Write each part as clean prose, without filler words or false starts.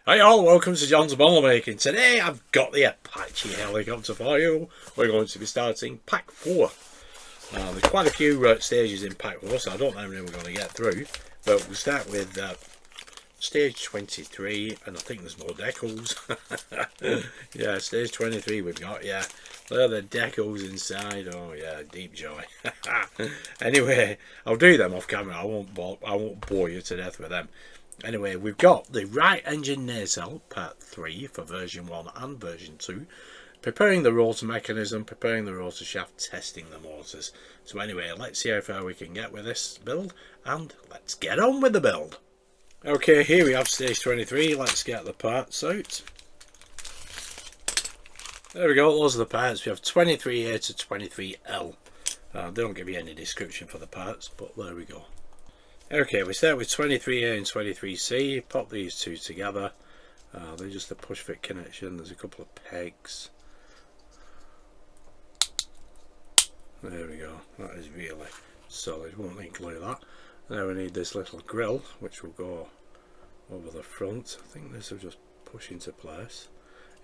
Hi all, welcome to John's Model Making. Today I've got the Apache helicopter for you. We're going to be starting pack 4. There's quite a few stages in pack 4, so I don't know how many we're going to get through. But we'll start with stage 23, and I think there's more decals. Yeah, stage 23 we've got, yeah. There are the decals inside. Oh yeah, deep joy. Anyway, I'll do them off camera. I won't bore you to death with them. Anyway, we've got the right engine nacelle, part 3 for version 1 and version 2. Preparing the rotor mechanism, preparing the rotor shaft, testing the motors. So anyway, let's see how far we can get with this build, and let's get on with the build. Okay, here we have stage 23. Let's get the parts out. There we go, those are the parts. We have 23A to 23L. They don't give you any description for the parts, but there we go. Okay, we start with 23A and 23C, pop these two together. They're just a push fit connection. There's a couple of pegs. There we go, that is really solid, won't need glue that. Now we need this little grill which will go over the front. I think this will just push into place.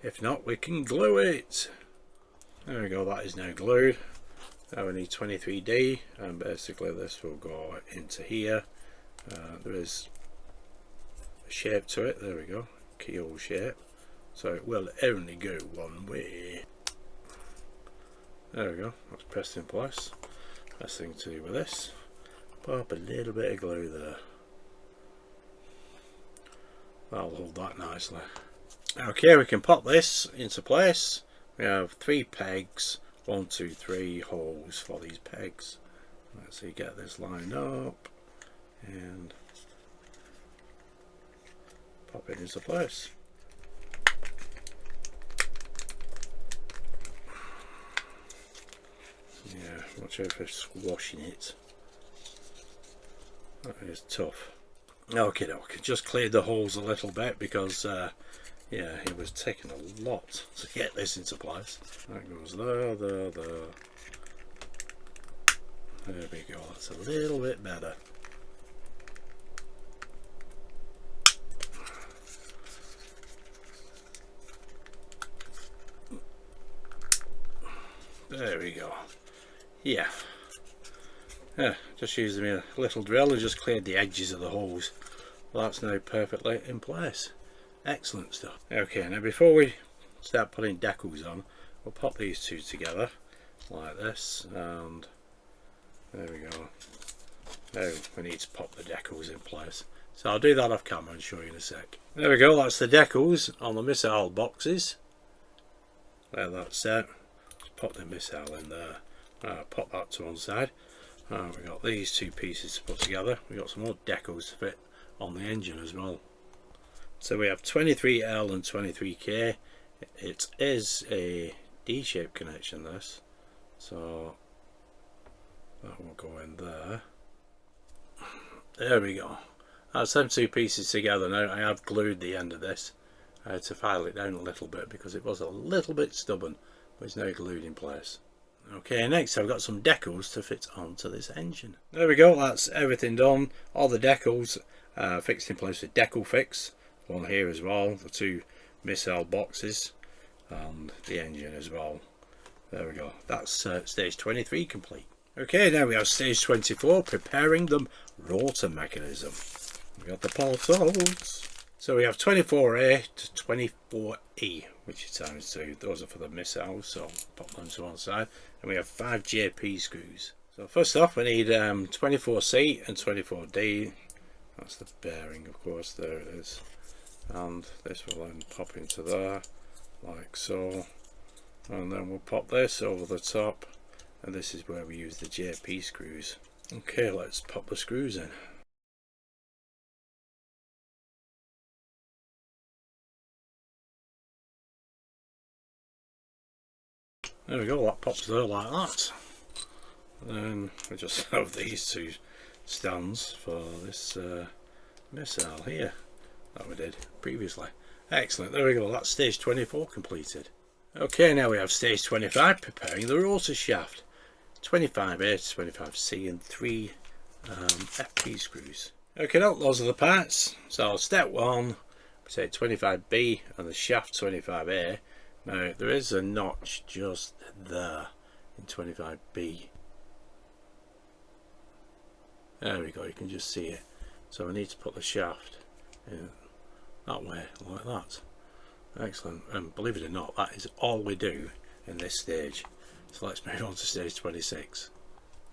If not, we can glue it. There we go, that is now glued. Now we need 23D, and basically this will go into here. There is a shape to it, there we go, keyhole shape, so it will only go one way. There we go, that's pressed in place. Best thing to do with this, pop a little bit of glue there. That'll hold that nicely. Okay, we can pop this into place. We have 3 pegs, 1, 2, 3 holes for these pegs. Let's see, get this lined up and pop it into place. Yeah, watch out for squashing it. That is tough. Okay, just cleared the holes a little bit because yeah, it was taking a lot to get this into place. That goes there, there, there. There we go, that's a little bit better. There we go. Yeah. Just using a little drill and just cleared the edges of the holes. Well, that's now perfectly in place. Excellent stuff. Okay, now before we start putting decals on, we'll pop these two together like this, and there we go. Now we need to pop the decals in place. So I'll do that off camera and show you in a sec. There we go, that's the decals on the missile boxes. There, that's set. Just pop the missile in there. Pop that to one side. We've got these two pieces to put together. We've got some more decals to fit on the engine as well. So we have 23L and 23K. It is a D-shaped connection, this. So that will go in there. There we go. That's them two pieces together. Now I have glued the end of this. I had to file it down a little bit because it was a little bit stubborn, but it's now glued in place. Okay, next I've got some decals to fit onto this engine. There we go, that's everything done. All the decals fixed in place with decal fix. One here as well, the 2 missile boxes, and the engine as well. There we go, that's stage 23 complete. Okay, now we have stage 24, preparing the rotor mechanism. We got the portals. So we have 24A to 24E, which is times 2. Those are for the missiles, so pop them to one side. And we have 5 JP screws. So first off, we need 24C and 24D. That's the bearing, of course, there it is. And this will then pop into there, like so. And then we'll pop this over the top. And this is where we use the JP screws. Okay, let's pop the screws in. There we go, that pops there like that. Then we just have these 2 stands for this missile here that we did previously. Excellent, there we go, that's stage 24 completed. Okay, now we have stage 25, preparing the rotor shaft. 25A to 25C and 3 FP screws. Okay, those are the parts. So step 1, say 25B and the shaft 25A. Now there is a notch just there in 25B. There we go, you can just see it. So I need to put the shaft in that way, like that. Excellent. And believe it or not, that is all we do in this stage. So let's move on to stage 26.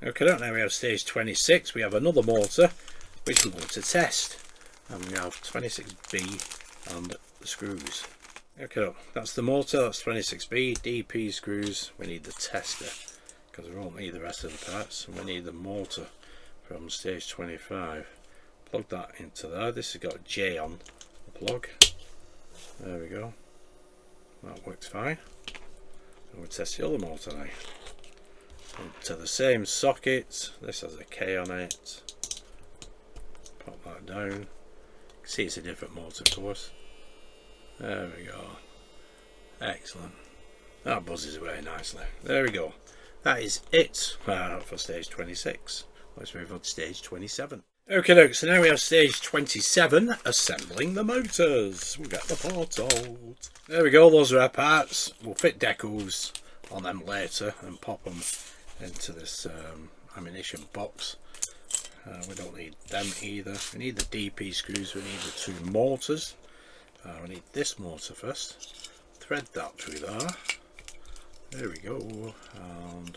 Okay, now we have stage 26. We have another motor which we're going to test, and we have 26B and the screws. Okay, that's the motor, that's 26B, DP screws. We need the tester because we won't need the rest of the parts, and we need the motor from stage 25. Plug that into there. This has got a J on the plug. There we go, that works fine. And we'll test the other motor now. To the same socket, this has a K on it. Pop that down. You can see it's a different motor, of course. There we go. Excellent. That buzzes away nicely. There we go. That is it for stage 26. Let's move on to stage 27. Okay, so now we have stage 27, assembling the motors. We'll get the parts out. There we go, those are our parts. We'll fit decals on them later and pop them into this ammunition box. We don't need them either. We need the DP screws, we need the two motors. We need this motor first. Thread that through there. There we go. And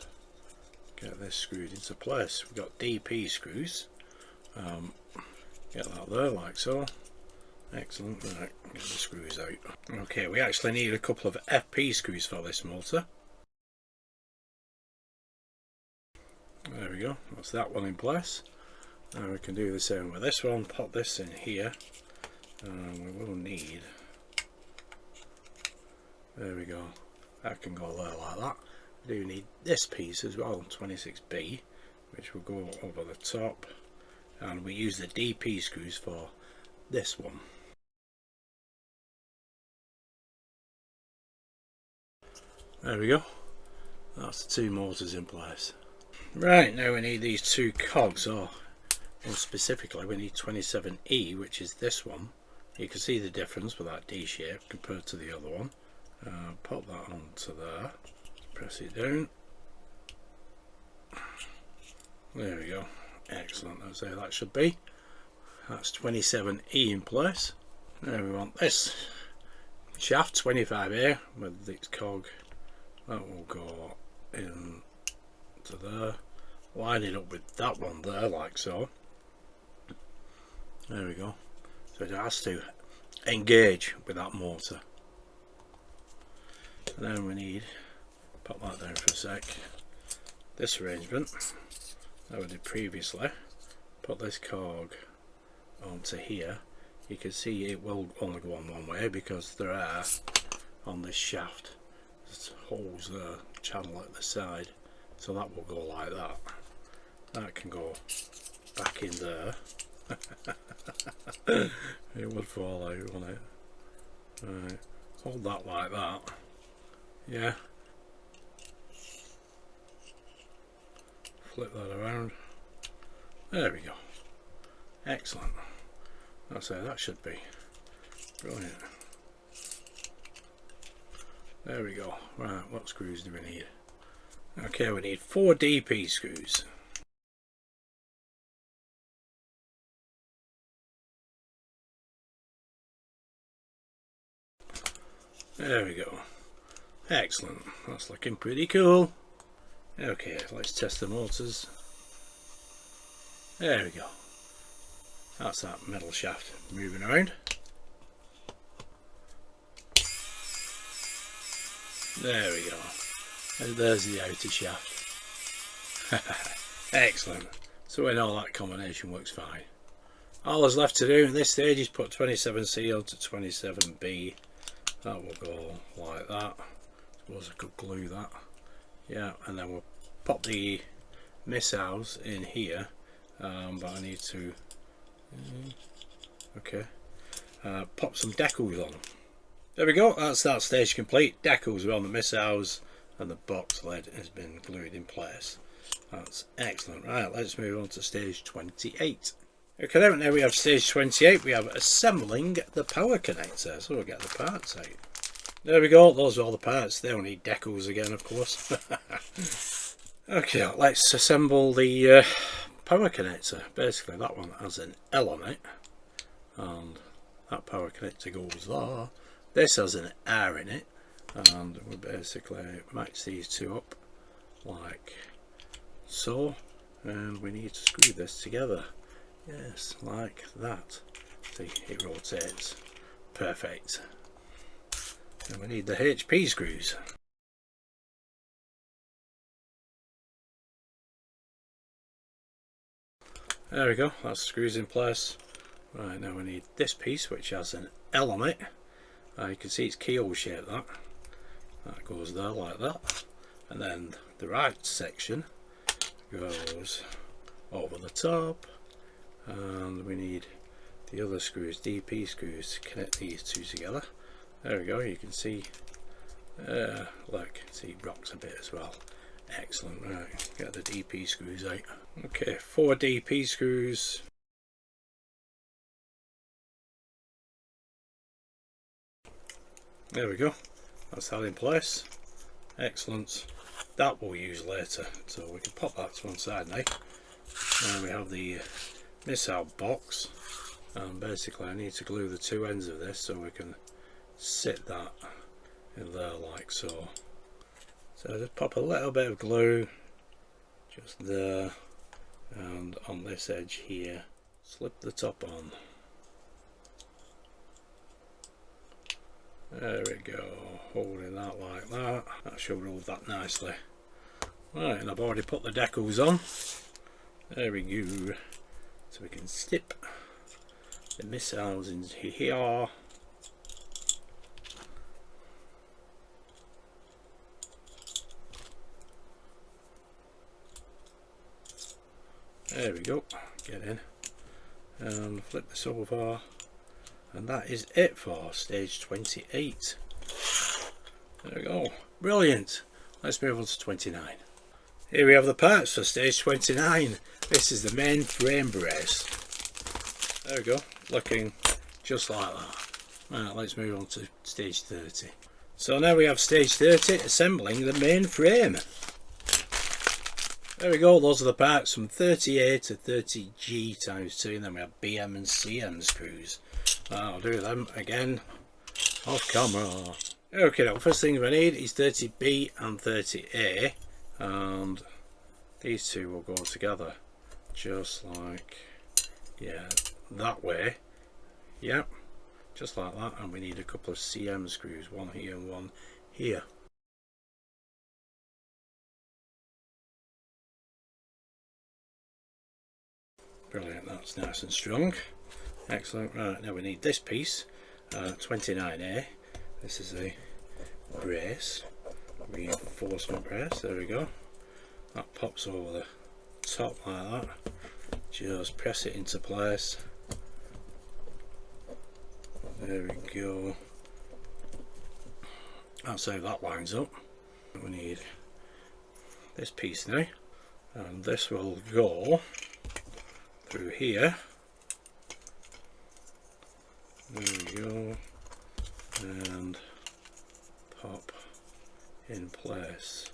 get this screwed into place. We've got DP screws. Get that there like so. Excellent. Right, get the screws out. Okay, we actually need a couple of FP screws for this motor. There we go, that's that one in place. Now we can do the same with this one. Pop this in here, and we will need, there we go, that can go there like that. We do need this piece as well, 26B, which will go over the top, and we use the DP screws for this one. There we go, that's the two motors in place. Right, now we need these two cogs, or more specifically we need 27E, which is this one. You can see the difference with that D shape compared to the other one. Pop that onto there, press it down. There we go, excellent, that's how that should be. That's 27E in place. Now we want this shaft 25A with its cog, that will go in to there, line it up with that one there like so. There we go, so it has to engage with that motor. And then we need, pop that down for a sec, this arrangement that we did previously. Put this cog onto here. You can see it will only go on one way because there are on this shaft there's holes there, channel at the side. So that will go like that. That can go back in there. It would fall out, wouldn't it? Right. Hold that like that. Yeah. Flip that around. There we go. Excellent. That's how that should be. Brilliant. There we go. Right, what screws do we need? Okay, we need 4 DP screws. There we go. Excellent. That's looking pretty cool. Okay, let's test the motors. There we go. That's that metal shaft moving around. There we go. And there's the outer shaft. Excellent. So we know that combination works fine. All there's left to do in this stage is put 27C onto 27B. That will go like that. Suppose I could glue that. Yeah, and then we'll pop the missiles in here. But I need to pop some decals on. There we go, that's that stage complete. Decals are on the missiles and the box lid has been glued in place. That's excellent. Right, let's move on to stage 28. Okay, now we have stage 28. We have assembling the power connector. So we'll get the parts out. There we go. Those are all the parts. They don't need decals again, of course. Okay, let's assemble the power connector. Basically, that one has an L on it, and that power connector goes there. This has an R in it, and we basically match these two up like so, and we need to screw this together. Yes, like that. See, it rotates. Perfect. And we need the HP screws. There we go, that screws in place. Right, now we need this piece which has an L on it. You can see it's keyhole shaped, that goes there like that, and then the right section goes over the top, and we need the other screws, DP screws, to connect these two together. There we go, you can see, look, see it rocks a bit as well. Excellent. Right, get the DP screws out. Okay, 4 DP screws. There we go, that's that in place. Excellent. That we'll use later, so we can pop that to one side now. Now we have the missile box, and basically I need to glue the two ends of this so we can sit that in there like so. So just pop a little bit of glue just there, and on this edge here slip the top on. There we go, holding that like that. That should hold that nicely. Right, and I've already put the decals on. There we go. So we can slip the missiles into here. There we go, get in and flip this over, and that is it for stage 28. There we go, brilliant. Let's move on to 29. Here we have the parts for stage 29. This is the main frame brace. There we go, looking just like that. Right, let's move on to stage 30. So now we have stage 30, assembling the main frame. There we go, those are the parts from 30A to 30G times 2, and then we have BM and CM screws. I'll do them again off camera. Okay, now first thing we need is 30B and 30A, and these two will go together just like, yeah, that way. Yep, just like that, and we need a couple of CM screws, one here and one here. Brilliant, that's nice and strong. Excellent. Right, now we need this piece, 29A. This is a brace, reinforcement brace. There we go. That pops over the top like that. Just press it into place. There we go. That's how that lines up. We need this piece now, and this will go through here. There we go, and pop in place.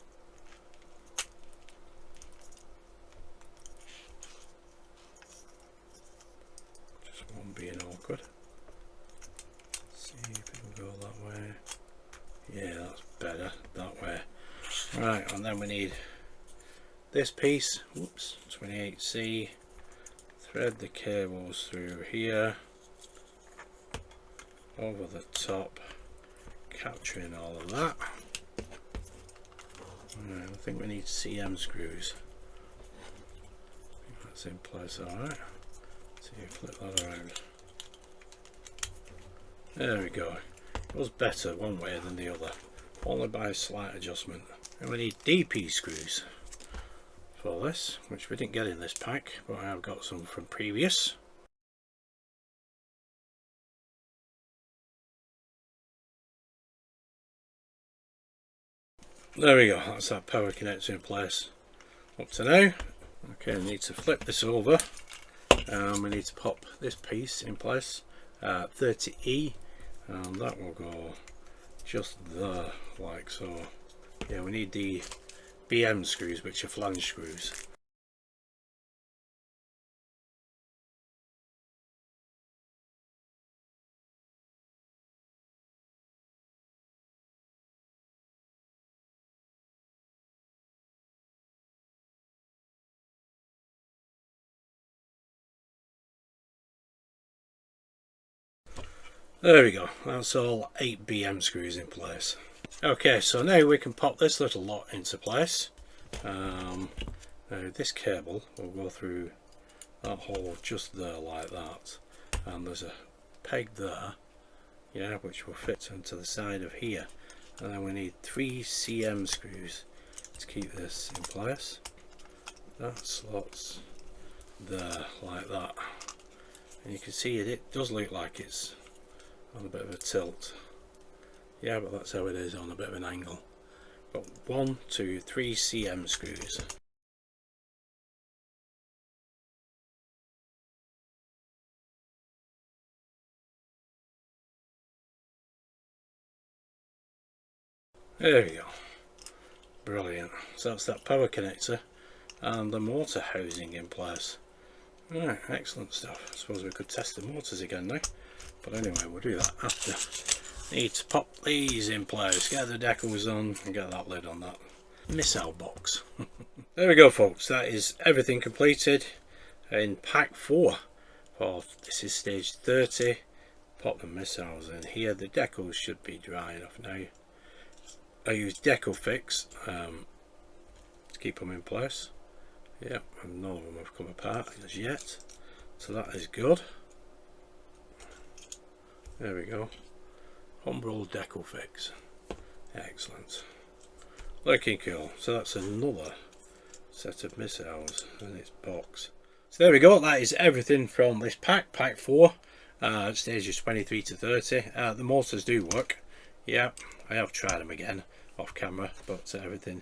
Just one being awkward. See if it will go that way. Yeah, that's better that way. Right, and then we need this piece. Whoops, 28C. Thread the cables through here, over the top, capturing all of that. Right, I think we need CM screws. I think that's in place alright. So you flip that around. There we go. It was better one way than the other, only by a slight adjustment. And we need DP screws for this, which we didn't get in this pack, but I have got some from previous. There we go, that's that power connector in place up to now. Okay, I need to flip this over We need to pop this piece in place, 30E, and that will go just there, like so. Yeah, we need the BM screws, which are flange screws. There we go, that's all 8 BM screws in place. Okay, so now we can pop this little lot into place. Now this cable will go through that hole just there like that, and there's a peg there, yeah, which will fit into the side of here, and then we need 3 CM screws to keep this in place. That slots there like that, and you can see it does look like it's on a bit of a tilt, yeah, but that's how it is, on a bit of an angle. Got 1, 2, 3 CM screws. There we go, brilliant. So that's that power connector and the motor housing in place. Right, excellent stuff. I suppose we could test the motors again now, but anyway, we'll do that after. Need to pop these in place, get the decals on and get that lid on that missile box. There we go folks, that is everything completed in pack 4 for this is stage 30. Pop the missiles in here. The decals should be dry enough now. I use decal fix to keep them in place. Yep, and none of them have come apart as yet, so that is good. There we go, Humbrol decal fix, excellent, looking cool. So that's another set of missiles in its box. So there we go, that is everything from this pack, pack 4, stages 23 to 30. The motors do work, yeah, I have tried them again off camera, but everything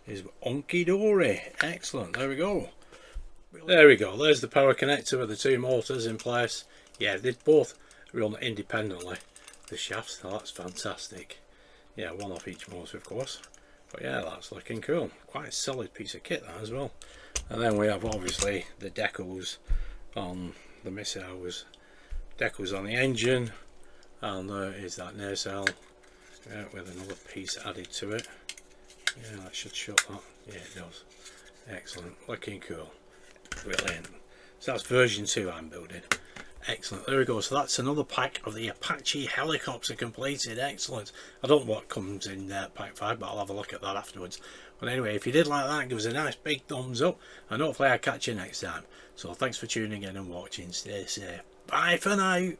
is onky-dory. Excellent, there we go. There we go, there's the power connector with the 2 motors in place. Yeah, they both run independently, the shafts, now that's fantastic. Yeah, one off each motor of course, but yeah, that's looking cool. Quite a solid piece of kit that as well. And then we have obviously the decals on the missiles, decals on the engine, and there is that nacelle, yeah, with another piece added to it. Yeah, that should shut that. Yeah, it does. Excellent, looking cool, brilliant. So that's version 2 I'm building. Excellent, there we go. So that's another pack of the Apache helicopter completed. Excellent. I don't know what comes in pack 5, but I'll have a look at that afterwards. But anyway, if you did like that, give us a nice big thumbs up, and hopefully I'll catch you next time. So thanks for tuning in and watching. Stay safe. Bye for now.